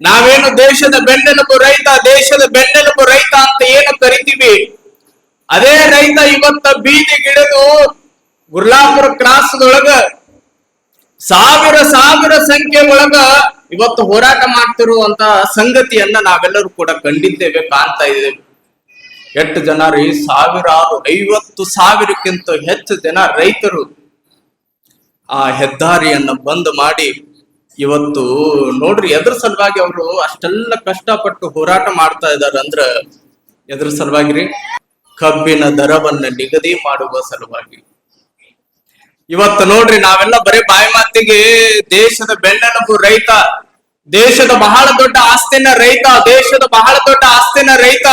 ನಾವೇನು ದೇಶದ ಬೆನ್ನೆಲುಬು ರೈತ ಅಂತ ಏನು ಕರಿತೀವಿ, ಅದೇ ರೈತ ಇವತ್ತ ಬೀದಿಗಿಳಿದು ಗುರ್ಲಾಪುರ ಕ್ರಾಸದೊಳಗ ಸಾವಿರ ಸಂಖ್ಯೆ ಒಳಗ ಇವತ್ತು ಹೋರಾಟ ಮಾಡ್ತಿರುವಂತ ಸಂಗತಿಯನ್ನ ನಾವೆಲ್ಲರೂ ಕೂಡ ಕಂಡಿದ್ದೇವೆ, ಕಾಣ್ತಾ ಇದ್ದೇವೆ. ಎಷ್ಟು ಜನ ರೀ? 50,000ಕ್ಕಿಂತ ಹೆಚ್ಚು ಜನ ರೈತರು ಆ ಹೆದ್ದಾರಿಯನ್ನ ಬಂದ್ ಮಾಡಿ ಇವತ್ತು ನೋಡ್ರಿ ಎದ್ರ ಸಲುವಾಗಿ ಅವರು ಅಷ್ಟೆಲ್ಲ ಕಷ್ಟಪಟ್ಟು ಹೋರಾಟ ಮಾಡ್ತಾ ಇದಾರೆ ಅಂದ್ರ ಎದ್ರ ಸಲುವಾಗಿ ರೀ? ಕಬ್ಬಿನ ದರವನ್ನ ನಿಗದಿ ಮಾಡುವ ಸಲುವಾಗಿ. ಇವತ್ತು ನೋಡ್ರಿ ನಾವೆಲ್ಲ ಬರೀ ಬಾಯಿ ಮಾತಿಗೆ ದೇಶದ ಬೆನ್ನೆಲುಬು ರೈತ, ದೇಶದ ಬಹಳ ದೊಡ್ಡ ಆಸ್ತಿನ ರೈತ,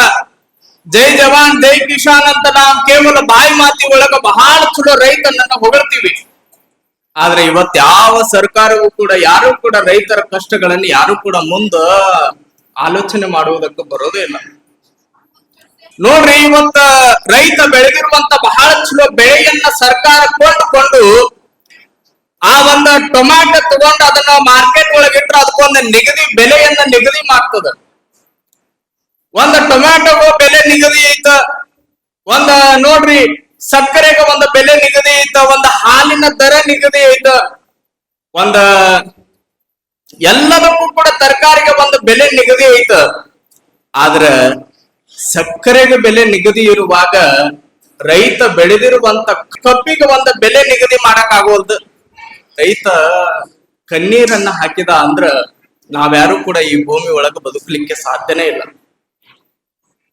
ಜೈ ಜವಾನ್ ಜೈ ಕಿಸಾನ್ ಅಂತ ನಾವು ಕೇವಲ ಬಾಯಿ ಮಾತಿ ಒಳಗ ಬಹಳ ಚಲೋ ರೈತನನ್ನ ಹೊಗಳ್ತೀವಿ. ಆದ್ರೆ ಇವತ್ ಯಾವ ಸರ್ಕಾರವೂ ಕೂಡ ಯಾರು ಕೂಡ ರೈತರ ಕಷ್ಟಗಳನ್ನು ಯಾರು ಕೂಡ ಮುಂದ ಆಲೋಚನೆ ಮಾಡುವುದಕ್ಕೆ ಬರೋದೇ ಇಲ್ಲ. ನೋಡ್ರಿ ಇವತ್ತ ರೈತ ಬೆಳೆದಿರುವಂತ ಬಹಳ ಚಲೋ ಬೆಳೆಯನ್ನ ಸರ್ಕಾರ ಕೊಂಡುಕೊಂಡು ಆ ಒಂದು ಟೊಮ್ಯಾಟೊ ತಗೊಂಡು ಅದನ್ನ ಮಾರ್ಕೆಟ್ ಒಳಗಿಟ್ರೆ ಅದಕ್ಕೊಂದು ಬೆಲೆಯನ್ನ ನಿಗದಿ ಮಾಡ್ತದ. ಒಂದು ಟೊಮ್ಯಾಟೊಗೂ ಬೆಲೆ ನಿಗದಿ ಐತ, ಒಂದ ನೋಡ್ರಿ ಸಕ್ಕರೆಗೆ ಒಂದು ಬೆಲೆ ನಿಗದಿ ಐತ, ಒಂದು ಹಾಲಿನ ದರ ನಿಗದಿ ಐತ, ಒಂದ ಎಲ್ಲದಕ್ಕೂ ಕೂಡ ತರಕಾರಿಗೆ ಒಂದು ಬೆಲೆ ನಿಗದಿ ಐತ. ಆದ್ರ ಸಕ್ಕರೆಗೆ ಬೆಲೆ ನಿಗದಿ ಇರುವಾಗ ರೈತ ಬೆಳೆದಿರುವಂತ ಕಬ್ಬಿಗೆ ಒಂದು ಬೆಲೆ ನಿಗದಿ ಮಾಡಕ್ ಆಗೋಲ್ದು. ರೈತ ಕಣ್ಣೀರನ್ನ ಹಾಕಿದ ಅಂದ್ರ ನಾವ್ಯಾರು ಕೂಡ ಈ ಭೂಮಿ ಒಳಗ ಬದುಕಲಿಕ್ಕೆ ಸಾಧ್ಯನೇ ಇಲ್ಲ.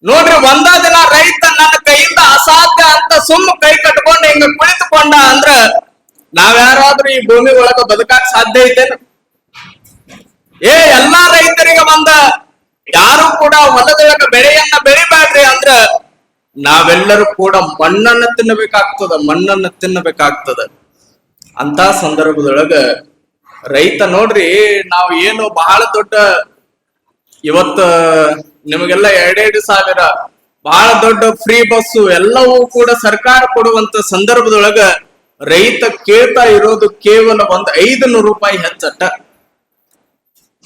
ನೋಡ್ರಿ ಒಂದ ದಿನ ರೈತ ನನ್ನ ಕೈಯಿಂದ ಅಸಾಧ್ಯ ಅಂತ ಸುಮ್ಮ ಕೈ ಕಟ್ಕೊಂಡು ಹಿಂಗ ಕುಳಿತುಕೊಂಡ ಅಂದ್ರ ನಾವ್ಯಾರಾದ್ರೂ ಈ ಭೂಮಿ ಒಳಗ ಬದುಕಾಕ್ ಸಾಧ್ಯ ಐತೇನು? ಎಲ್ಲಾ ರೈತರಿಗೆ ಯಾರು ಕೂಡ ಹೊಲದೊಳಗ ಬೆಳೆಯನ್ನ ಬೆಳಿಬೇಡ್ರಿ ಅಂದ್ರ ನಾವೆಲ್ಲರೂ ಕೂಡ ಮಣ್ಣನ್ನ ತಿನ್ನಬೇಕಾಗ್ತದ. ಅಂತ ಸಂದರ್ಭದೊಳಗ ರೈತ ನೋಡ್ರಿ, ನಾವು ಏನು ಬಹಳ ದೊಡ್ಡ ಇವತ್ತ ನಿಮಗೆಲ್ಲ 2,000 ಬಹಳ ದೊಡ್ಡ ಫ್ರೀ ಬಸ್ಸು ಎಲ್ಲವೂ ಕೂಡ ಸರ್ಕಾರ ಕೊಡುವಂತ ಸಂದರ್ಭದೊಳಗ ರೈತ ಕೇಳ್ತಾ ಇರೋದು ಕೇವಲ ಒಂದು 500 ರೂಪಾಯಿ ಹೆಚ್ಚಟ್ಟ.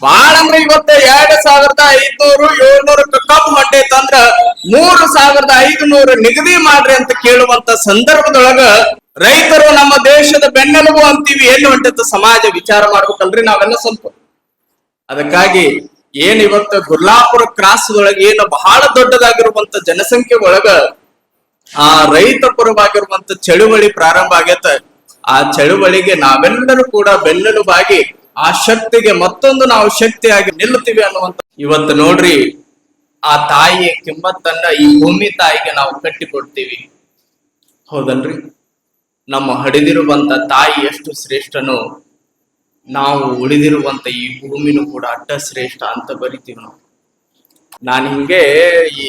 ಬಾಳ ಅಂದ್ರೆ ಇವತ್ತ 2,500 700 ಕಬ್ಬು ಹೊಂಟೈತಂದ್ರ 3,500 ನಿಗದಿ ಮಾಡ್ರಿ ಅಂತ ಕೇಳುವಂತ ಸಂದರ್ಭದೊಳಗ ರೈತರು ನಮ್ಮ ದೇಶದ ಬೆನ್ನೆಲುಬು ಅಂತೀವಿ. ಎಲ್ಲಿ ಹೊಂಟೈತ ಸಮಾಜ ವಿಚಾರ ಮಾಡ್ಬೇಕಲ್ರಿ ನಾವೆಲ್ಲ ಸ್ವಲ್ಪ. ಅದಕ್ಕಾಗಿ ಏನ್ ಇವತ್ತು ಗುರ್ಲಾಪುರ ಕ್ರಾಸದೊಳಗೆ ಏನು ಬಹಳ ದೊಡ್ಡದಾಗಿರುವಂತ ಜನಸಂಖ್ಯೆ ಒಳಗ ಆ ರೈತ ಪರವಾಗಿರುವಂತ ಚಳುವಳಿ ಪ್ರಾರಂಭ ಆಗೈತ. ಆ ಚಳುವಳಿಗೆ ನಾವೆಲ್ಲರೂ ಕೂಡ ಬೆನ್ನೆಲುಬಾಗಿ ಆ ಶಕ್ತಿಗೆ ಮತ್ತೊಂದು ನಾವು ಶಕ್ತಿಯಾಗಿ ನಿಲ್ಲುತ್ತೀವಿ ಅನ್ನುವಂತ ಇವತ್ತು ನೋಡ್ರಿ ಆ ತಾಯಿಯ ಕಿಮ್ಮತ್ತನ್ನ ಈ ಭೂಮಿ ತಾಯಿಗೆ ನಾವು ಕಟ್ಟಿಕೊಡ್ತೀವಿ, ಹೌದಲ್ರಿ? ನಮ್ಮ ಹಡಿದಿರುವಂತ ತಾಯಿ ಎಷ್ಟು ಶ್ರೇಷ್ಠನೋ ನಾವು ಉಳಿದಿರುವಂತ ಈ ಭೂಮಿನೂ ಕೂಡ ಅಡ್ಡ ಶ್ರೇಷ್ಠ ಅಂತ ಬರಿತೀವಿ ನಾವು. ನಾನು ಹಿಂಗೆ ಈ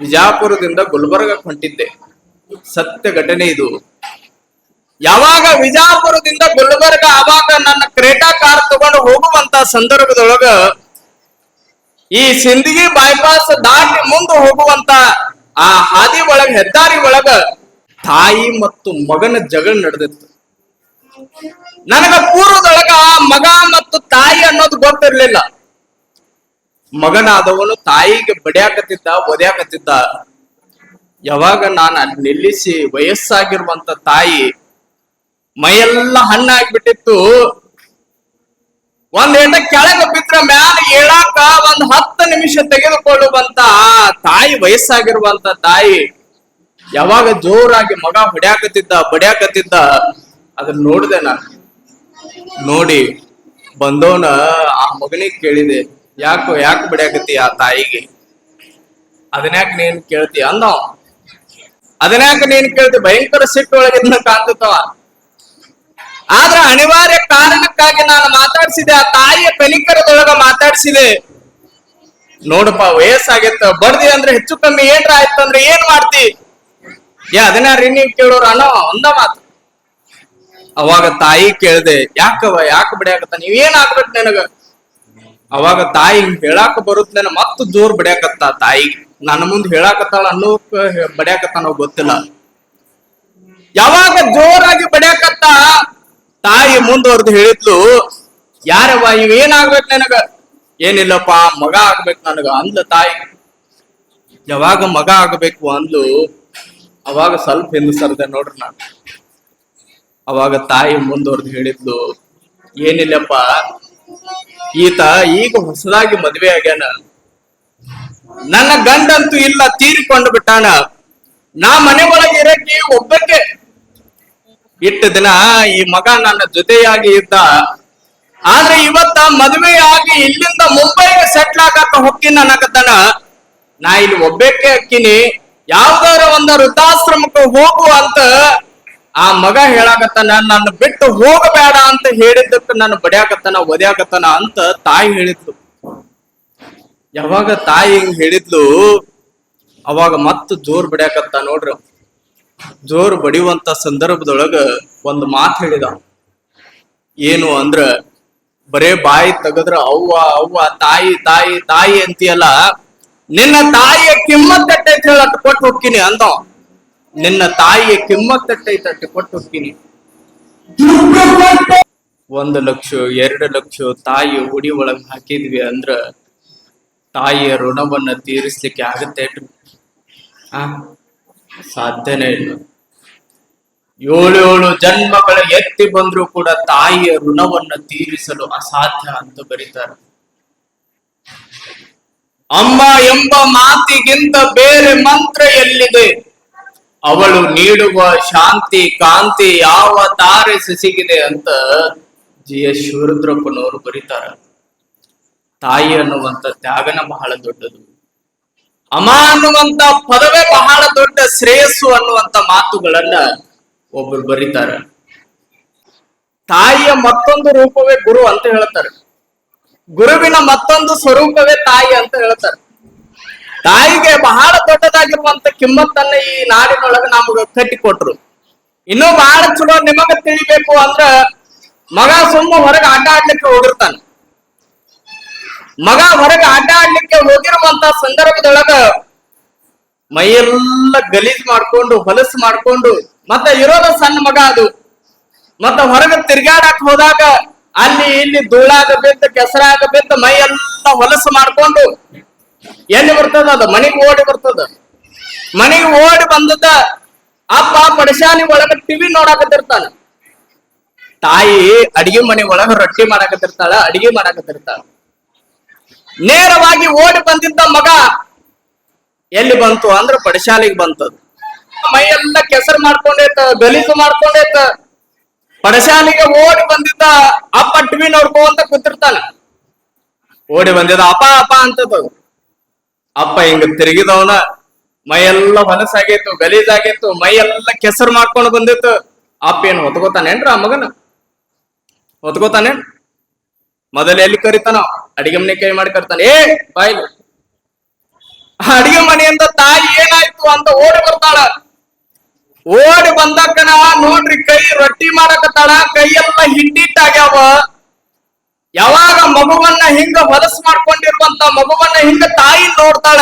ವಿಜಾಪುರದಿಂದ ಗುಲ್ಬರ್ಗಕ್ಕೆ ಹೊಂಟಿದ್ದೆ, ಸತ್ಯ ಘಟನೆ ಇದು. ಯಾವಾಗ ವಿಜಾಪುರದಿಂದ ಗುಲ್ಬರ್ಗ ಆವಾಗ ನನ್ನ ಕ್ರೇಟಾ ಕಾರ್ ತಗೊಂಡು ಹೋಗುವಂತ ಸಂದರ್ಭದೊಳಗ ಈ ಸಿಂದಗಿ ಬೈಪಾಸ್ ದಾಟಿ ಮುಂದೆ ಹೋಗುವಂತ ಆ ಹಾದಿ ಒಳಗ ಹೆದ್ದಾರಿ ಒಳಗ ತಾಯಿ ಮತ್ತು ಮಗನ ಜಗಳ ನಡೆದಿತ್ತು. ನನಗ ಪೂರ್ವದೊಳಗ ಮಗ ಮತ್ತು ತಾಯಿ ಅನ್ನೋದು ಗೊತ್ತಿರ್ಲಿಲ್ಲ. ಮಗನಾದವನು ತಾಯಿಗೆ ಒದ್ಯಾಕತ್ತಿದ್ದ. ಯಾವಾಗ ನಾನು ಅಲ್ಲಿ ನಿಲ್ಲಿಸಿ ವಯಸ್ಸಾಗಿರುವಂತ ತಾಯಿ ಮೈಯೆಲ್ಲ ಹಣ್ಣಾಗ್ಬಿಟ್ಟಿತ್ತು, ಒಂದೇಟ ಕೆಳಗೆ ಬಿದ್ರ ಮ್ಯಾಲ ಏಳಾಕ 10 ನಿಮಿಷ ತೆಗೆದುಕೊಳ್ಳುವಂತ ತಾಯಿ, ವಯಸ್ಸಾಗಿರುವಂತ ತಾಯಿ ಯಾವಾಗ ಜೋರಾಗಿ ಮಗ ಬಡ್ಯಾಕತ್ತಿದ್ದ ಅದನ್ನ ನೋಡಿದೆ ನಾನು. ನೋಡಿ ಬಂದವನ ಆ ಮಗನಿಗೆ ಕೇಳಿದೆ, ಯಾಕೆ ಬಡ್ಯಾಕತ್ತಿ ಆ ತಾಯಿಗೆ? ಅದನ್ಯಾಕ ನೀನ್ ಕೇಳ್ತಿ ಅಂದ. ಅದನ್ಯಾಕ ನೀನ್ ಕೇಳ್ತಿ? ಭಯಂಕರ ಸಿಟ್ಟು ಒಳಗಿದ್ನ ಕಾಣ್ತವ. ಆದ್ರೆ ಅನಿವಾರ್ಯ ಕಾರಣಕ್ಕಾಗಿ ನಾನು ಮಾತಾಡ್ಸಿದೆ, ಆ ತಾಯಿಯ ಕನಿಕರದೊಳಗ ಮಾತಾಡ್ಸಿದೆ. ನೋಡಪ್ಪ ವಯಸ್ಸಾಗೈತ, ಬಡ್ದಿ ಅಂದ್ರೆ ಹೆಚ್ಚು ಕಮ್ಮಿ ಏನ್ರ ಆಯ್ತಂದ್ರೆ ಏನ್ ಮಾಡ್ತಿ? ಅದನ್ಯಾರಿ ನೀವ್ ಕೇಳೋರ ಅನ್ನೋ ಒಂದ ಮಾತು. ಅವಾಗ ತಾಯಿ ಕೇಳ್ದೆ, ಯಾಕೆ ಬಡಿಯಾಕತ್ತ? ನೀವೇನ್ ಆಗ್ಬೇಕು ನನಗ? ಅವಾಗ ತಾಯಿ ಹೇಳಾಕ ಬರುತ್ತೇನ ಮತ್ತ ಜೋರ್ ಬಡಿಯಾಕತ್ತ ತಾಯಿ. ನನ್ನ ಮುಂದ್ ಹೇಳಾಕತ್ತಾಳ ಅನ್ನೋಕ್ ಬಡಿಯಾಕತ್ತಾನೋ ಗೊತ್ತಿಲ್ಲ. ಯಾವಾಗ ಜೋರಾಗಿ ಬಡಿಯಾಕತ್ತ ತಾಯಿ ಮುಂದುವರೆದು ಹೇಳಿದ್ಲು, ಯಾರವ್ವ ಇವೇನಾಗ್ಬೇಕು ನನಗ? ಏನಿಲ್ಲಪ್ಪ ಮಗ ಆಗ್ಬೇಕು ನನಗ ಅಂದ್ಲ ತಾಯಿ. ಯಾವಾಗ ಮಗ ಆಗ್ಬೇಕು ಅಂದ್ಲು ಅವಾಗ ಸ್ವಲ್ಪ ಹಿಂದೆ ಸರ್ದೆ ನೋಡ್ರಿ ನಾನು. ಅವಾಗ ತಾಯಿ ಮುಂದುವರೆದು ಹೇಳಿದ್ಲು, ಏನಿಲ್ಲಪ್ಪ ಈತ ಈಗ ಹೊಸದಾಗಿ ಮದ್ವೆ ಆಗ್ಯಾನ, ನನ್ನ ಗಂಡಂತೂ ಇಲ್ಲ, ತೀರಿಕೊಂಡು ಬಿಟ್ಟಾನ. ನಾ ಮನೆ ಒಳಗೆ ಇರಕ್ಕೆ ಒಬ್ಬಕ್ಕೆ ಇಟ್ಟು ದಿನ ಈ ಮಗ ನನ್ನ ಜೊತೆಯಾಗಿ ಇದ್ದ. ಆದ್ರೆ ಇವತ್ತ ಮದುವೆ ಆಗಿ ಇಲ್ಲಿಂದ ಮುಂಬೈಗೆ ಸೆಟ್ಲ್ ಆಗಕ್ಕ ಹೊಕ್ಕಿನ ಅನ್ನಕತ್ತಾನ. ನಾ ಇಲ್ಲಿ ಒಬ್ಬಕ್ಕೆ ಅಕ್ಕಿನಿ, ಯಾವ್ದಾರ ಒಂದ ವೃದ್ಧಾಶ್ರಮಕ್ಕೆ ಹೋಗು ಅಂತ ಆ ಮಗ ಹೇಳಾಕತ್ತಾನ. ನನ್ನ ಬಿಟ್ಟು ಹೋಗಬೇಡ ಅಂತ ಹೇಳಿದ್ದಕ್ಕೆ ನಾನು ಬಡಿಯಾಕತ್ತಾನ, ಒದ್ಯಾಕತ್ತಾನ ಅಂತ ತಾಯಿ ಹೇಳಿದ್ಲು. ಯಾವಾಗ ತಾಯಿ ಹಿಂಗ್ ಹೇಳಿದ್ಲು ಅವಾಗ ಮತ್ತ ಜೋರ್ ಬಡಿಯಾಕತ್ತ ನೋಡ್ರಿ. ಜೋರ್ ಬಡಿಯುವಂತ ಸಂದರ್ಭದೊಳಗ ಒಂದು ಮಾತು ಹೇಳಿದ. ಏನು ಅಂದ್ರ, ಬರೇ ಬಾಯಿ ತೆಗದ್ರ ಅವ್ವ ಅವ್ವ ತಾಯಿ ತಾಯಿ ತಾಯಿ ಅಂತೀಯಲ್ಲ, ನಿನ್ನ ತಾಯಿಯ ಕಿಮ್ಮತ್ ಎಟ್ಟೈತೆ ಹೇಳ ಅಟ್ಟು ಕೊಟ್ಟು ಹೋಗ್ತೀನಿ ಅಂದ. ನಿನ್ನ ತಾಯಿಯ ಕಿಮ್ಮತ್ ಎಟ್ಟೈತೆ ಅಟ್ಟು ಕೊಟ್ಟು ಹೋಗ್ತೀನಿ. 1 ಲಕ್ಷ 2 ಲಕ್ಷ ತಾಯಿ ಉಡಿ ಒಳಗ್ ಹಾಕಿದ್ವಿ ಅಂದ್ರ ತಾಯಿಯ ಋಣವನ್ನ ತೀರಿಸ್ಲಿಕ್ಕೆ ಆಗತ್ತೆ? ಸಾಧ್ಯನೇ ಇಲ್ಲ. 7 ಜನ್ಮಗಳ ಎತ್ತಿ ಬಂದ್ರು ಕೂಡ ತಾಯಿಯ ಋಣವನ್ನ ತೀರಿಸಲು ಅಸಾಧ್ಯ ಅಂತ ಬರೀತಾರೆ. ಅಮ್ಮ ಎಂಬ ಮಾತಿಗಿಂತ ಬೇರೆ ಮಂತ್ರ ಎಲ್ಲಿದೆ? ಅವಳು ನೀಡುವ ಶಾಂತಿ ಕಾಂತಿ ಯಾವ ತಾರೆ ಸಿಗಿದೆ ಅಂತ GS ಶಿವರುದ್ರಪ್ಪನವರು ಬರೀತಾರ. ತಾಯಿ ಅನ್ನುವಂತ ತ್ಯಾಗನ ಬಹಳ ದೊಡ್ಡದು. ಅಮ್ಮ ಅನ್ನುವಂತ ಪದವೇ ಬಹಳ ದೊಡ್ಡ ಶ್ರೇಯಸ್ಸು ಅನ್ನುವಂತ ಮಾತುಗಳನ್ನ ಒಬ್ರು ಬರೀತಾರೆ. ತಾಯಿಯ ಮತ್ತೊಂದು ರೂಪವೇ ಗುರು ಅಂತ ಹೇಳ್ತಾರೆ. ಗುರುವಿನ ಮತ್ತೊಂದು ಸ್ವರೂಪವೇ ತಾಯಿ ಅಂತ ಹೇಳ್ತಾರೆ. ತಾಯಿಗೆ ಬಹಳ ದೊಡ್ಡದಾಗಿರುವಂತ ಕಿಮ್ಮತ್ತನ್ನ ಈ ನಾಡಿನೊಳಗೆ ನಮಗ ಕಟ್ಟಿಕೊಟ್ರು. ಇನ್ನೂ ಬಹಳ ಚಲೋ ನಿಮಗ ತಿಳಿಬೇಕು ಅಂದ್ರ, ಮಗ ಸುಮ್ಮ ಹೊರಗೆ ಆಟ ಆಡ್ಲಿಕ್ಕೆ ಹೋಗಿರ್ತಾನೆ. ಮಗ ಹೊರಗೆ ಆಟ ಆಡ್ಲಿಕ್ಕೆ ಹೋಗಿರುವಂತ ಸಂದರ್ಭದೊಳಗ ಮೈಯೆಲ್ಲ ಗಲೀಜ್ ಮಾಡ್ಕೊಂಡು ಹೊಲಸು ಮಾಡ್ಕೊಂಡು, ಮತ್ತೆ ಇರೋದ ಸಣ್ಣ ಮಗ ಅದು, ಮತ್ತ ಹೊರಗೆ ತಿರ್ಗಾಡಕ್ ಹೋದಾಗ ಅಲ್ಲಿ ಇಲ್ಲಿ ಧೂಳಾಗ ಬಿದ್ದು ಕೆಸರಾಗ ಬಿದ್ದು ಮೈ ಎಲ್ಲ ಹೊಲಸು ಮಾಡ್ಕೊಂಡು ಎಲ್ಲಿ ಬರ್ತದ ಅದು ಮನೆಗೆ ಓಡಿ ಬರ್ತದ. ಮನೆಗೆ ಓಡಿ ಬಂದದ ಅಪ್ಪ ಪಡಿಶಾಲಿ ಒಳಗ ಟಿವಿ ನೋಡಾಕತ್ತಿರ್ತಾನ. ತಾಯಿ ಅಡಿಗೆ ಮನೆ ಒಳಗ ರೊಟ್ಟಿ ಮಾಡಾಕತ್ತಿರ್ತಾಳ, ಅಡಿಗೆ ಮಾಡಾಕತ್ತಿರ್ತಾಳ. ನೇರವಾಗಿ ಓಡಿ ಬಂದಿದ್ದ ಮಗ ಎಲ್ಲಿ ಬಂತು ಅಂದ್ರ ಪಡಿಶಾಲಿಗೆ ಬಂತದ. ಮೈಯೆಲ್ಲ ಕೆಸರು ಮಾಡ್ಕೊಂಡೈತ, ಗಲೀಜು ಮಾಡ್ಕೊಂಡೈತ. ಪಡಶಾಲಿಗೆ ಓಡಿ ಬಂದಿದ್ದ ಅಪ್ಪ ಟಿವಿ ನೋಡ್ಕೊಂತ ಕೂತಿರ್ತಾನ. ಓಡಿ ಬಂದಿದ್ದ ಅಪ್ಪ ಅಪ್ಪ ಅಂತದ. ಅಪ್ಪ ಹಿಂಗ ತಿರುಗಿದವನ ಮೈಯೆಲ್ಲ ಹೊಲಸಾಗೈತು, ಗಲೀಜಾಗೈತು, ಮೈಯೆಲ್ಲ ಕೆಸರು ಮಾಡ್ಕೊಂಡು ಬಂದಿತ್ತು. ಅಪ್ಪ ಏನು ಹೊತ್ಕೋತಾನೇನ್ರ ಆ ಮಗನ? ಹೊತ್ಕೋತಾನೇನ್? ಮೊದಲು ಎಲ್ಲಿ ಕರಿತಾನ? ಅಡಿಗೆ ಮನೆ ಕೈ ಮಾಡಿ ಕರಿತಾನೆ, ಏ ಬಾಯ್. ಅಡಿಗೆ ಮನೆಯಿಂದ ತಾಯಿ ಏನಾಯ್ತು ಅಂತ ಓಡಿ ಬರ್ತಾಳ. ಓಡಿ ಬಂದಕ್ಕನ ನೋಡ್ರಿ ಕೈ ರೊಟ್ಟಿ ಮಾಡಕತ್ತಾಳ, ಕೈಯೆಲ್ಲ ಹಿಟ್ಟಿಟ್ಟಾಗ್ಯಾವ. ಯಾವಾಗ ಮಗುವನ್ನ ಹಿಂಗ ಹೊಲಸು ಮಾಡ್ಕೊಂಡಿರುವಂತ ಮಗುವನ್ನ ಹಿಂಗ ತಾಯಿ ನೋಡ್ತಾಳ,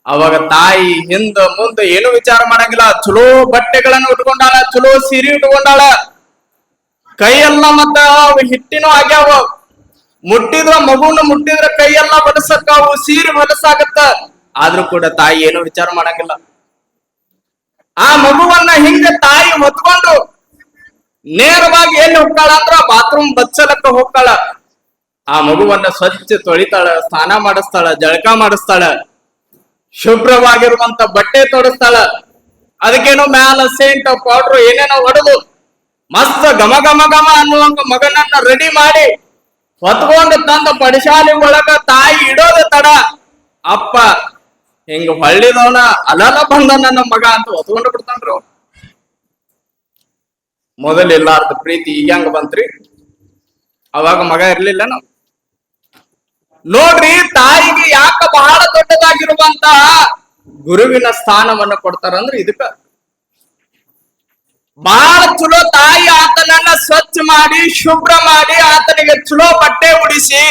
ಅವಾಗ ತಾಯಿ ಹಿಂದ ಮುಂದೆ ಏನು ವಿಚಾರ ಮಾಡಂಗಿಲ್ಲ. ಚಲೋ ಬಟ್ಟೆಗಳನ್ನ ಉಟ್ಕೊಂಡಾಳ, ಚಲೋ ಸೀರೆ ಉಟ್ಕೊಂಡಾಳ. ಕೈಯೆಲ್ಲ ಮತ್ತ ಹಿಟ್ಟಿನೂ ಆಗ್ಯಾವ. ಮುಟ್ಟಿದ್ರ ಮಗುನ ಮುಟ್ಟಿದ್ರ ಕೈಯೆಲ್ಲ ಹೊಲಸಕ್ಕಾವು, ಸೀರೆ ಹೊಲಸಾಗತ್ತ. ಆದ್ರೂ ಕೂಡ ತಾಯಿ ಏನು ವಿಚಾರ ಮಾಡಂಗಿಲ್ಲ. ಆ ಮಗುವನ್ನ ಹಿಂಗ ತಾಯಿ ಹೊತ್ಕೊಂಡು ನೇರವಾಗಿ ಎಲ್ಲಿ ಹೋಗ್ತಾಳ ಅಂದ್ರ ಬಾತ್ರೂಮ್ ಬಚ್ಚಲಕ್ಕ ಹೋಗ್ತಾಳ. ಆ ಮಗುವನ್ನ ಸ್ವಚ್ಛ ತೊಳಿತಾಳ, ಸ್ನಾನ ಮಾಡಿಸ್ತಾಳ, ಜಳಕ ಮಾಡಿಸ್ತಾಳ, ಶುಭ್ರವಾಗಿರುವಂತ ಬಟ್ಟೆ ತೊಡಸ್ತಾಳ. ಅದಕ್ಕೇನೋ ಮ್ಯಾಲ ಸೇಂಟ್ ಪೌಡ್ರು ಏನೇನೋ ಹೊಡೆದು ಮಸ್ತ್ ಘಮ ಘಮ ಘಮ ಅನ್ನುವಂತ ಮಗನನ್ನ ರೆಡಿ ಮಾಡಿ ಹೊತ್ಕೊಂಡು ತಂದ ಪಡಿಶಾಲಿ ಒಳಗ ತಾಯಿ ಇಡೋದ ತಡ ಅಪ್ಪ ಹಿಂಗ ಹೊಳ್ಳಿದವನ ಅಲಲ ಬಂದ ನನ್ನ ಮಗ ಅಂತ ಹೊತ್ಕೊಂಡು ಬಿಡ್ತಾನ್ರು. ಮೊದಲಿಲ್ಲಾರ್ದ ಪ್ರೀತಿ ಈಗ ಹೆಂಗ ಬಂತ್ರಿ? ಅವಾಗ ಮಗ ಇರ್ಲಿಲ್ಲ ನಾವು. ನೋಡ್ರಿ, ತಾಯಿಗೆ ಯಾಕ ಬಹಳ ದೊಡ್ಡದಾಗಿರುವಂತ ಗುರುವಿನ ಸ್ಥಾನವನ್ನ ಕೊಡ್ತಾರಂದ್ರೆ ಇದಕ್ಕ. ಬಹಳ ಚಲೋ ತಾಯಿ ಆತನನ್ನ ಸ್ವಚ್ಛ ಮಾಡಿ ಶುಭ್ರ ಮಾಡಿ ಆತನಿಗೆ ಚಲೋ ಬಟ್ಟೆ ಉಡಿಸಿ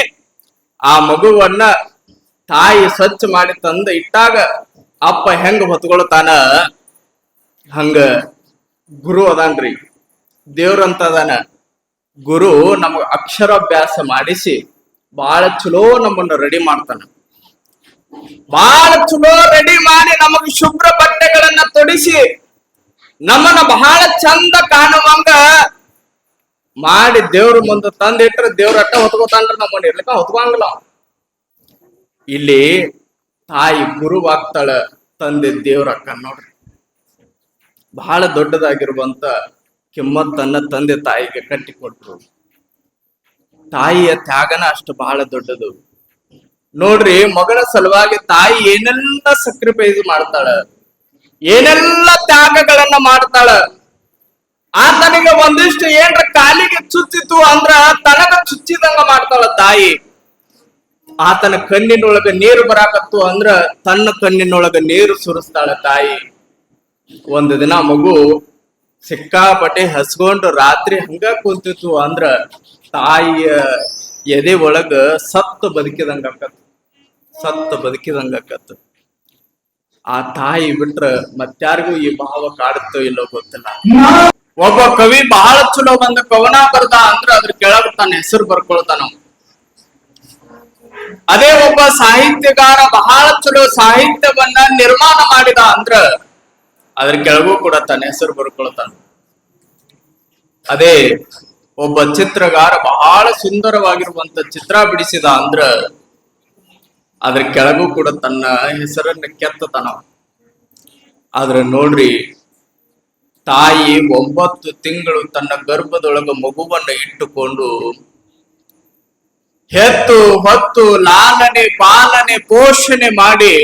ಆ ಮಗುವನ್ನ ತಾಯಿ ಸ್ವಚ್ಛ ಮಾಡಿ ತಂದ ಇಟ್ಟಾಗ ಅಪ್ಪ ಹೆಂಗ ಹೊತ್ಕೊಳ್ತಾನ ಹಂಗ ಗುರು ಅದಾನ್ರಿ, ದೇವ್ರಂತ ಅದಾನ. ಗುರು ನಮಗ ಅಕ್ಷರಾಭ್ಯಾಸ ಮಾಡಿಸಿ ಬಹಳ ಚಲೋ ನಮ್ಮನ್ನ ರೆಡಿ ಮಾಡ್ತಾನ. ಬಹಳ ಚಲೋ ರೆಡಿ ಮಾಡಿ ನಮಗೆ ಶುಭ್ರ ಬಟ್ಟೆಗಳನ್ನ ತೊಡಿಸಿ ನಮ್ಮನ್ನ ಬಹಳ ಚಂದ ಕಾಣುವಂಗ ಮಾಡಿ ದೇವ್ರ ಮುಂದೆ ತಂದಿಟ್ರೆ ದೇವ್ರ ಅಟ್ಟ ಹೊತ್ಕೋತಾನ್ರಿ. ನಮ್ಮನ್ನ ಇರ್ಲಿಕ್ಕ ಹೊತ್ಕೊಂಗಿಲ್ಲ. ಇಲ್ಲಿ ತಾಯಿ ಗುರುವಾಗ್ತಾಳ, ತಂದೆ ದೇವ್ರ ಅಕ್ಕ ನೋಡ್ರಿ. ಬಹಳ ದೊಡ್ಡದಾಗಿರುವಂತ ಕಿಮ್ಮತ್ತನ್ನ ತಂದೆ ತಾಯಿಗೆ ಕಟ್ಟಿಕೊಟ್ರು. ತಾಯಿಯ ತ್ಯಾಗನ ಅಷ್ಟು ಬಹಳ ದೊಡ್ಡದು ನೋಡ್ರಿ. ಮಗನ ಸಲುವಾಗಿ ತಾಯಿ ಏನೆಲ್ಲ ಸಕ್ರಿಫೈಸ್ ಮಾಡ್ತಾಳ, ಏನೆಲ್ಲ ತ್ಯಾಗಗಳನ್ನ ಮಾಡ್ತಾಳ. ಆತನಿಗೆ ಒಂದಿಷ್ಟು ಏನ್ರ ಕಾಲಿಗೆ ಚುಚ್ಚಿತು ಅಂದ್ರ ತನಗ ಚುಚ್ಚಿದಂಗ ಮಾಡ್ತಾಳ ತಾಯಿ. ಆತನ ಕಣ್ಣಿನೊಳಗ ನೀರು ಬರಾಕತ್ತು ಅಂದ್ರ ತನ್ನ ಕಣ್ಣಿನೊಳಗ ನೀರು ಸುರಿಸ್ತಾಳ ತಾಯಿ. ಒಂದು ದಿನ ಮಗು ಸಿಕ್ಕಾಪಟ್ಟೆ ಹಸ್ಕೊಂಡು ರಾತ್ರಿ ಹಂಗ ಕುಂತಿತ್ತು ಅಂದ್ರ ತಾಯಿಯ ಎದೆ ಒಳಗ ಸತ್ತು ಬದುಕಿದಂಗ ಆಕತ್ತು, ಸತ್ತು ಬದುಕಿದಂಗ ಆಕತ್ತು. ಆ ತಾಯಿ ಬಿಟ್ರ ಮತ್ಯಾರಿಗೂ ಈ ಭಾವ ಕಾಡುತ್ತೋ ಇಲ್ಲೋ ಗೊತ್ತಿಲ್ಲ. ಒಬ್ಬ ಕವಿ ಬಹಳ ಚಲೋ ಬಂದ ಕವನ ಬರ್ದ ಅಂದ್ರ ಅದ್ರ ಕೆಳಗ ತನ್ನ ಹೆಸರು ಬರ್ಕೊಳ್ತಾನ. ಅದೇ ಒಬ್ಬ ಸಾಹಿತ್ಯಗಾರ ಬಹಳ ಚಲೋ ಸಾಹಿತ್ಯವನ್ನ ನಿರ್ಮಾಣ ಮಾಡಿದ ಅಂದ್ರ ಅದ್ರ ಕೆಳಗೂ ಕೂಡ ತನ್ನ ಹೆಸರು ಬರ್ಕೊಳ್ತಾನ. ಅದೇ ಒಬ್ಬ ಚಿತ್ರಗಾರ ಬಹಳ ಸುಂದರವಾಗಿರುವಂತ ಚಿತ್ರ ಬಿಡಿಸಿದ ಅಂದ್ರ ಅದ್ರ ಕೆಳಗೂ ಕೂಡ ತನ್ನ ಹೆಸರನ್ನ ಕೆತ್ತತಾನ. ಆದ್ರೆ ನೋಡ್ರಿ, ತಾಯಿ 9 ತಿಂಗಳು ತನ್ನ ಗರ್ಭದೊಳಗ ಮಗುವನ್ನ ಇಟ್ಟುಕೊಂಡು ಹೆತ್ತು ಹೊತ್ತು ಲಾಲನೆ ಪಾಲನೆ ಪೋಷಣೆ ಮಾಡಿ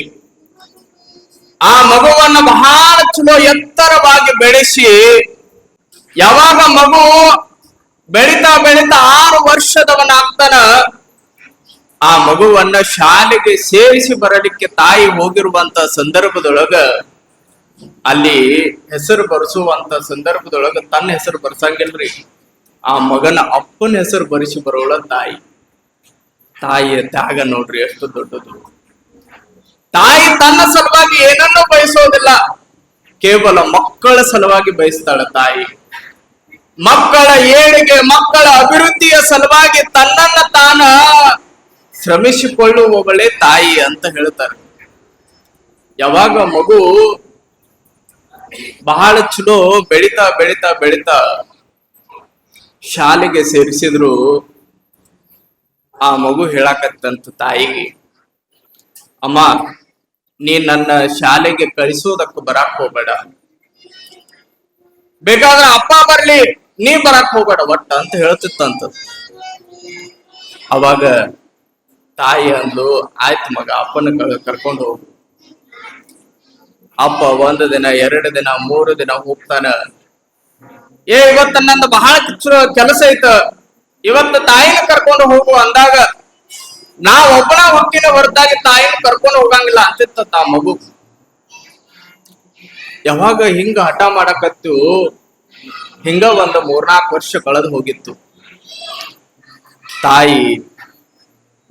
ಆ ಮಗುವನ್ನ ಬಹಳ ಚಲೋ ಎತ್ತರವಾಗಿ ಬೆಳೆಸಿ, ಯಾವಾಗ ಮಗು ಬೆಳಿತಾ ಬೆಳಿತಾ 6 ವರ್ಷದವನಾಗ್ತಾನ, ಆ ಮಗುವನ್ನ ಶಾಲೆಗೆ ಸೇರಿಸಿ ಬರಲಿಕ್ಕೆ ತಾಯಿ ಹೋಗಿರುವಂತ ಸಂದರ್ಭದೊಳಗ ಅಲ್ಲಿ ಹೆಸರು ಬರೆಸುವಂತ ಸಂದರ್ಭದೊಳಗ ತನ್ನ ಹೆಸರು ಬರ್ಸಂಗಿಲ್ರಿ. ಆ ಮಗನ ಅಪ್ಪನ ಹೆಸರು ಬರೆಸಿ ಬರೋಳ ತಾಯಿ. ತಾಯಿಯ ತ್ಯಾಗ ನೋಡ್ರಿ ಎಷ್ಟು ದೊಡ್ಡದು. ತಾಯಿ ತನ್ನ ಸಲುವಾಗಿ ಏನನ್ನೂ ಬಯಸೋದಿಲ್ಲ, ಕೇವಲ ಮಕ್ಕಳ ಸಲುವಾಗಿ ಬಯಸ್ತಾಳ ತಾಯಿ. ಮಕ್ಕಳ ಏಳಿಗೆ, ಮಕ್ಕಳ ಅಭಿವೃದ್ಧಿಯ ಸಲುವಾಗಿ ತನ್ನನ್ನ ತಾನ ಶ್ರಮಿಸಿಕೊಳ್ಳುವವಳೆ ತಾಯಿ ಅಂತ ಹೇಳ್ತಾರೆ. ಯಾವಾಗ ಮಗು ಬಹಳ ಚಲೋ ಬೆಳಿತಾ ಬೆಳಿತಾ ಬೆಳಿತಾ ಶಾಲೆಗೆ ಸೇರಿಸಿದ್ರು, ಆ ಮಗು ಹೇಳಾಕತ್ತಂತ ತಾಯಿಗೆ, ಅಮ್ಮ ನೀ ನನ್ನ ಶಾಲೆಗೆ ಕಳಿಸೋದಕ್ಕೆ ಬರಾಕ್ ಹೋಗ್ಬೇಡ, ಬೇಕಾದ್ರೆ ಅಪ್ಪ ಬರ್ಲಿ, ನೀ ಬರಾಕ್ ಹೋಗ್ಬೇಡ ಒಟ್ಟ ಅಂತ ಹೇಳ್ತಿತ್ತಂತ. ಅವಾಗ ತಾಯಿ ಅಂದ್ಲು, ಆಯ್ತು ಮಗ, ಅಪ್ಪನ ಕರ್ಕೊಂಡು ಹೋಗು. ಅಪ್ಪ 1 ದಿನ 2 ದಿನ 3 ದಿನ ಹೋಗ್ತಾನ. ಇವತ್ತ ನಂದು ಬಹಳ ಕೆಲಸ ಐತ, ಇವತ್ತು ತಾಯಿನ ಕರ್ಕೊಂಡು ಹೋಗು ಅಂದಾಗ ನಾ ಒಬ್ಬನ ಹೊಕ್ಕಿನ ಹೊರತಾಗಿ ತಾಯಿನ ಕರ್ಕೊಂಡು ಹೋಗಂಗಿಲ್ಲ ಅಂತಿತ್ತ ಆ ಮಗು. ಯಾವಾಗ ಹಿಂಗ ಹಠ ಮಾಡಕತ್ತು, ಹಿಂಗ ಒಂದು 3-4 ವರ್ಷ ಕಳೆದು ಹೋಗಿತ್ತು. ತಾಯಿ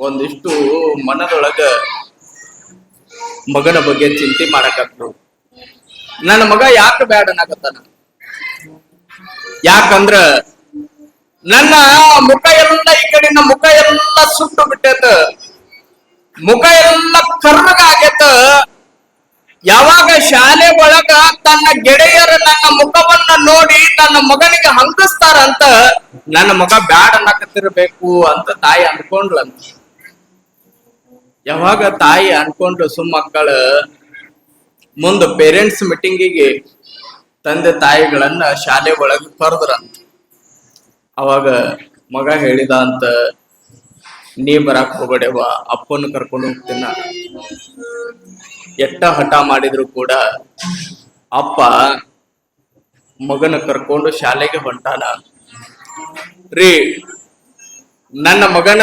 ಒಂದಿಷ್ಟು ಮನದೊಳಗ ಮಗನ ಬಗ್ಗೆ ಚಿಂತೆ ಮಾಡಕತ್ತು. ನನ್ನ ಮಗ ಯಾಕೆ ಬ್ಯಾಡ ಅನ್ನಕತ್ತಾನ? ಯಾಕಂದ್ರ ನನ್ನ ಮುಖ ಎಲ್ಲ ಈ ಕಡೆನ ಮುಖ ಎಲ್ಲ ಸುಟ್ಟು ಬಿಟ್ಟೈತ, ಮುಖ ಎಲ್ಲ ಕರ್ರಗಾಗೈತ. ಯಾವಾಗ ಶಾಲೆ ಒಳಗ ತನ್ನ ಗೆಳೆಯರು ನನ್ನ ಮುಖವನ್ನ ನೋಡಿ ನನ್ನ ಮಗನಿಗೆ ಹಂಗಿಸ್ತಾರಂತ ನನ್ನ ಮಗ ಬ್ಯಾಡ ಅನ್ನಕತ್ತಿರ್ಬೇಕು ಅಂತ ತಾಯಿ ಅನ್ಕೊಂಡ್ಲಂತ. ಯಾವಾಗ ತಾಯಿ ಅನ್ಕೊಂಡು ಸುಮ್ಮಕ್ಕಳ ಮುಂದ ಪೇರೆಂಟ್ಸ್ ಮೀಟಿಂಗಿಗೆ ತಂದೆ ತಾಯಿಗಳನ್ನ ಶಾಲೆ ಒಳಗೆ ಕರೆದ್ರಂತ. ಅವಾಗ ಮಗ ಹೇಳಿದ ಅಂತ, ನೀ ಬರಾಕ್ ಹೋಗಬೇಡವ, ಅಪ್ಪನ ಕರ್ಕೊಂಡು ಹೋಗ್ತೀನ. ಎಟ್ಟ ಹಠ ಮಾಡಿದ್ರು ಕೂಡ ಅಪ್ಪ ಮಗನ ಕರ್ಕೊಂಡು ಶಾಲೆಗೆ ಹೊಂಟಾನ ರೀ. ನನ್ನ ಮಗನ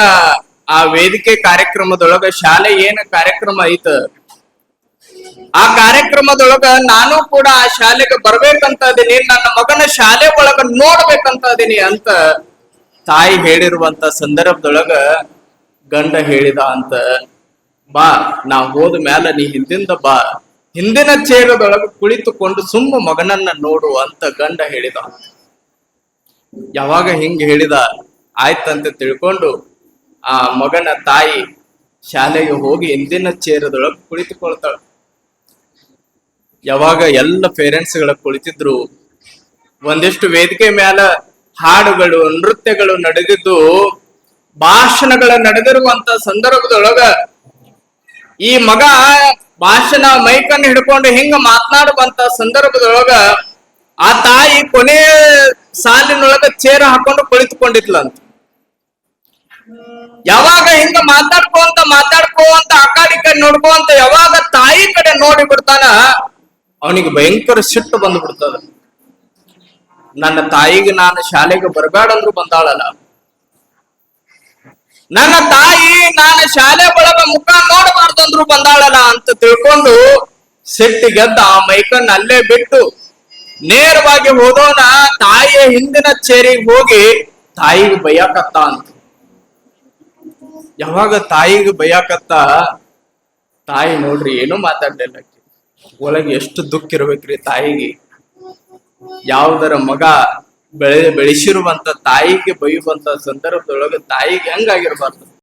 ಆ ವೇದಿಕೆ ಕಾರ್ಯಕ್ರಮದೊಳಗ ಶಾಲೆ ಏನ ಕಾರ್ಯಕ್ರಮ ಐತ, ಆ ಕಾರ್ಯಕ್ರಮದೊಳಗ ನಾನು ಕೂಡ ಆ ಶಾಲೆಗೆ ಬರ್ಬೇಕಂತ ಅದೀನಿ, ನನ್ನ ಮಗನ ಶಾಲೆ ಒಳಗ ನೋಡ್ಬೇಕಂತ ಅದೀನಿ ಅಂತ ತಾಯಿ ಹೇಳಿರುವಂತ ಸಂದರ್ಭದೊಳಗ ಗಂಡ ಹೇಳಿದ ಅಂತ, ಬಾ ನಾ ಹೋದ ಮ್ಯಾಲ ನೀ ಹಿಂದಿಂದ ಬಾ, ಹಿಂದಿನ ಚೇರದೊಳಗ ಕುಳಿತುಕೊಂಡು ಸುಮ್ಮ ಮಗನನ್ನ ನೋಡು ಅಂತ ಗಂಡ ಹೇಳಿದ. ಯಾವಾಗ ಹಿಂಗ ಹೇಳಿದ ಆಯ್ತಂತ ತಿಳ್ಕೊಂಡು ಆ ಮಗನ ತಾಯಿ ಶಾಲೆಗೆ ಹೋಗಿ ಹಿಂದಿನ ಚೇರದೊಳಗೆ ಕುಳಿತುಕೊಳ್ತಾಳ. ಯಾವಾಗ ಎಲ್ಲ ಪೇರೆಂಟ್ಸ್ ಗಳ ಕುಳಿತಿದ್ರು, ಒಂದಿಷ್ಟು ವೇದಿಕೆ ಮ್ಯಾಲ ಹಾಡುಗಳು ನೃತ್ಯಗಳು ನಡೆದಿದ್ದು, ಭಾಷಣಗಳ ನಡೆದಿರುವಂತ ಸಂದರ್ಭದೊಳಗ ಈ ಮಗ ಭಾಷಣ ಮೈಕನ್ನು ಹಿಡ್ಕೊಂಡು ಹಿಂಗ ಮಾತನಾಡುವಂತ ಸಂದರ್ಭದೊಳಗ ಆ ತಾಯಿ ಕೊನೆ ಸಾಲಿನೊಳಗ ಚೇರ ಹಾಕೊಂಡು ಕುಳಿತುಕೊಂಡಿದ್ಲಂತ. ಯಾವಾಗ ಹಿಂಗ ಮಾತಾಡ್ಕೋಂತ ಆ ಕಡೆ ನೋಡ್ಕೋಂತ ಯಾವಾಗ ತಾಯಿ ಕಡೆ ನೋಡಿ ಬಿಡ್ತಾನ, ಅವನಿಗೆ ಭಯಂಕರ ಸಿಟ್ಟು ಬಂದ್ಬಿಡ್ತದ. ನನ್ನ ತಾಯಿಗೆ ನಾನು ಶಾಲೆಗೆ ಬರಬೇಡಂದ್ರು ಬಂದಾಳಲ್ಲ, ನನ್ನ ತಾಯಿ ನಾನು ಶಾಲೆ ಒಳಗ ಮುಖ ನೋಡಬಾರ್ದಂದ್ರು ಬಂದಾಳಲ್ಲ ಅಂತ ತಿಳ್ಕೊಂಡು ಸಿಟ್ಟಿಗೆದ್ದ ಆ ಮೈಕನ್ನ ಅಲ್ಲೇ ಬಿಟ್ಟು ನೇರವಾಗಿ ಹೋದವನ ತಾಯಿಯ ಹಿಂದಿನ ಚೇರಿಗೆ ಹೋಗಿ ತಾಯಿಗೆ ಬೈಯಾಕತ್ತ ಅಂತ. ಯಾವಾಗ ತಾಯಿಗೆ ಬೈಯಾಕತ್ತ, ತಾಯಿ ನೋಡ್ರಿ ಏನೂ ಮಾತಾಡ್ಲಿಲ್ಲ. ಒಳಗೆ ಎಷ್ಟು ದುಃಖ ಇರ್ಬೇಕ್ರಿ ತಾಯಿಗೆ. ಯಾವುದರ ಮಗ ಬೆಳೆಸಿರುವಂತ ತಾಯಿಗೆ ಬೈಯುವಂತ ಸಂದರ್ಭದೊಳಗೆ ತಾಯಿಗೆ ಹೆಂಗಾಗಿರ್ಬಾರ್ದು.